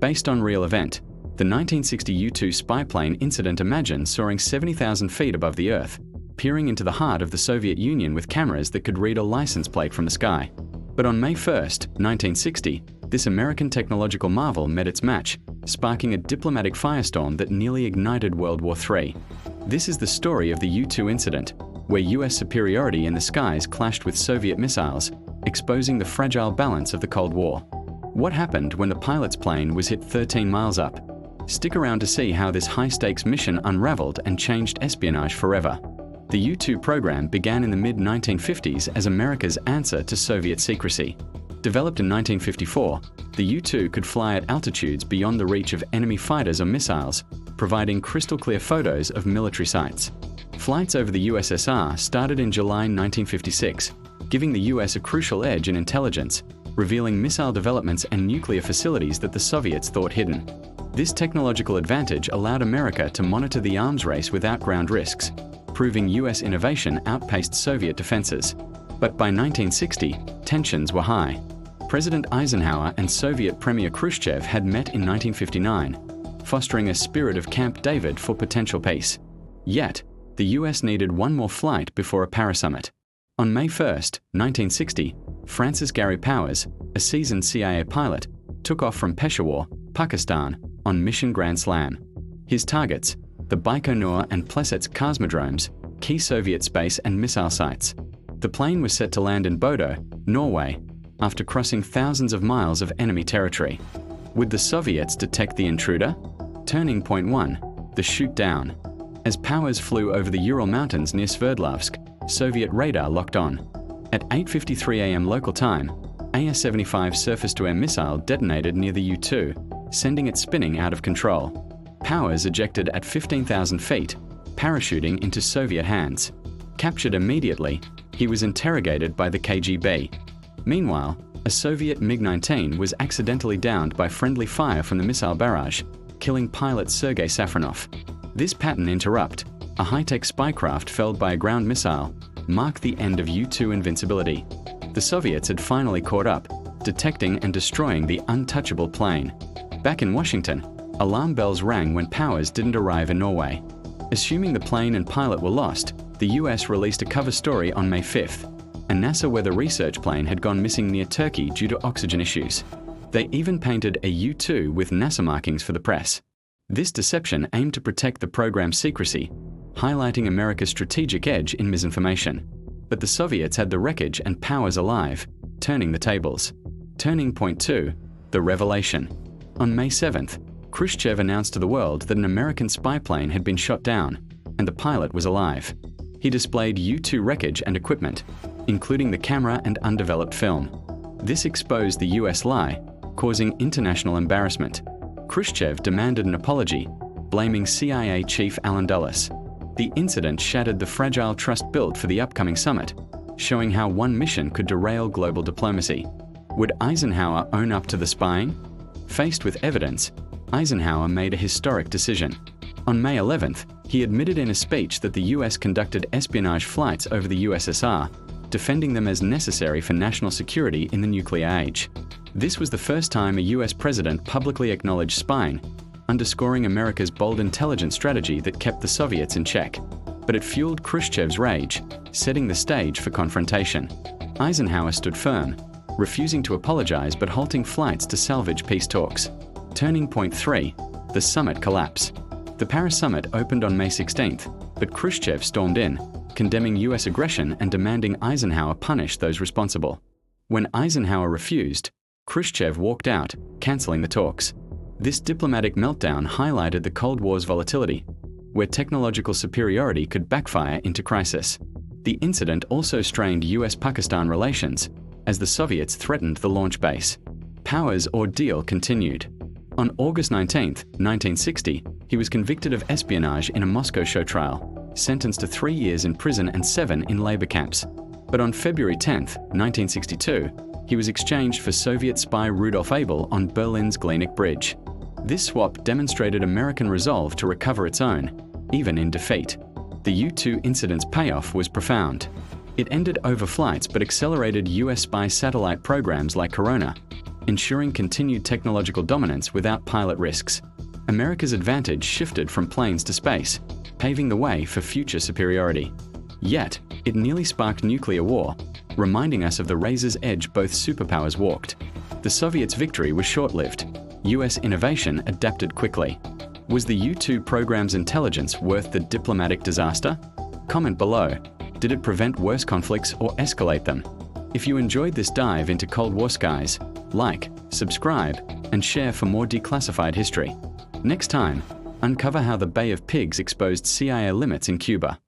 Based on real event, the 1960 U-2 spy plane incident imagine soaring 70,000 feet above the Earth, peering into the heart of the Soviet Union with cameras that could read a license plate from the sky. But on May 1, 1960, this American technological marvel met its match, sparking a diplomatic firestorm that nearly ignited World War III. This is the story of the U-2 incident, where US superiority in the skies clashed with Soviet missiles, exposing the fragile balance of the Cold War. What happened when the pilot's plane was hit 13 miles up? Stick around to see how this high-stakes mission unraveled and changed espionage forever. The U-2 program began in the mid-1950s as America's answer to Soviet secrecy. Developed in 1954, the U-2 could fly at altitudes beyond the reach of enemy fighters or missiles, providing crystal-clear photos of military sites. Flights over the USSR started in July 1956, giving the US a crucial edge in intelligence, revealing missile developments and nuclear facilities that the Soviets thought hidden. This technological advantage allowed America to monitor the arms race without ground risks, proving US innovation outpaced Soviet defenses. But by 1960, tensions were high. President Eisenhower and Soviet Premier Khrushchev had met in 1959, fostering a spirit of Camp David for potential peace. Yet, the US needed one more flight before a Paris summit. On May 1, 1960, Francis Gary Powers, a seasoned CIA pilot, took off from Peshawar, Pakistan, on Mission Grand Slam. His targets, the Baikonur and Plesetsk cosmodromes, key Soviet space and missile sites. The plane was set to land in Bodo, Norway, after crossing thousands of miles of enemy territory. Would the Soviets detect the intruder? Turning point 1, the shoot down. As Powers flew over the Ural Mountains near Sverdlovsk, Soviet radar locked on. At 8:53 a.m. local time, AS-75 surface-to-air missile detonated near the U-2, sending it spinning out of control. Powers ejected at 15,000 feet, parachuting into Soviet hands. Captured immediately, he was interrogated by the KGB. Meanwhile, a Soviet MiG-19 was accidentally downed by friendly fire from the missile barrage, killing pilot Sergei Safronov. This pattern interrupt, a high-tech spycraft felled by a ground missile, marked the end of U-2 invincibility. The Soviets had finally caught up, detecting and destroying the untouchable plane. Back in Washington, alarm bells rang when Powers didn't arrive in Norway. Assuming the plane and pilot were lost, the US released a cover story on May 5th. A NASA weather research plane had gone missing near Turkey due to oxygen issues. They even painted a U-2 with NASA markings for the press. This deception aimed to protect the program's secrecy, highlighting America's strategic edge in misinformation. But the Soviets had the wreckage and Powers alive, turning the tables. Turning point 2, the revelation. On May 7th, Khrushchev announced to the world that an American spy plane had been shot down, and the pilot was alive. He displayed U-2 wreckage and equipment, including the camera and undeveloped film. This exposed the US lie, causing international embarrassment. Khrushchev demanded an apology, blaming CIA Chief Allen Dulles. The incident shattered the fragile trust built for the upcoming summit, showing how one mission could derail global diplomacy. Would Eisenhower own up to the spying? Faced with evidence, Eisenhower made a historic decision. On May 11th, he admitted in a speech that the US conducted espionage flights over the USSR, defending them as necessary for national security in the nuclear age. This was the first time a US president publicly acknowledged spying, underscoring America's bold intelligence strategy that kept the Soviets in check. But it fueled Khrushchev's rage, setting the stage for confrontation. Eisenhower stood firm, refusing to apologize but halting flights to salvage peace talks. Turning point 3, the summit collapse. The Paris summit opened on May 16th, but Khrushchev stormed in, condemning US aggression and demanding Eisenhower punish those responsible. When Eisenhower refused, Khrushchev walked out, canceling the talks. This diplomatic meltdown highlighted the Cold War's volatility, where technological superiority could backfire into crisis. The incident also strained US-Pakistan relations, as the Soviets threatened the launch base. Powers' ordeal continued. On August 19, 1960, he was convicted of espionage in a Moscow show trial, sentenced to 3 years in prison and 7 in labor camps. But on February 10, 1962, he was exchanged for Soviet spy Rudolf Abel on Berlin's Glienicke Bridge. This swap demonstrated American resolve to recover its own, even in defeat. The U-2 incident's payoff was profound. It ended overflights but accelerated US spy satellite programs like Corona, ensuring continued technological dominance without pilot risks. America's advantage shifted from planes to space, paving the way for future superiority. Yet, it nearly sparked nuclear war, reminding us of the razor's edge both superpowers walked. The Soviets' victory was short-lived. US innovation adapted quickly. Was the U-2 program's intelligence worth the diplomatic disaster? Comment below. Did it prevent worse conflicts or escalate them? If you enjoyed this dive into Cold War skies, like, subscribe, and share for more declassified history. Next time, uncover how the Bay of Pigs exposed CIA limits in Cuba.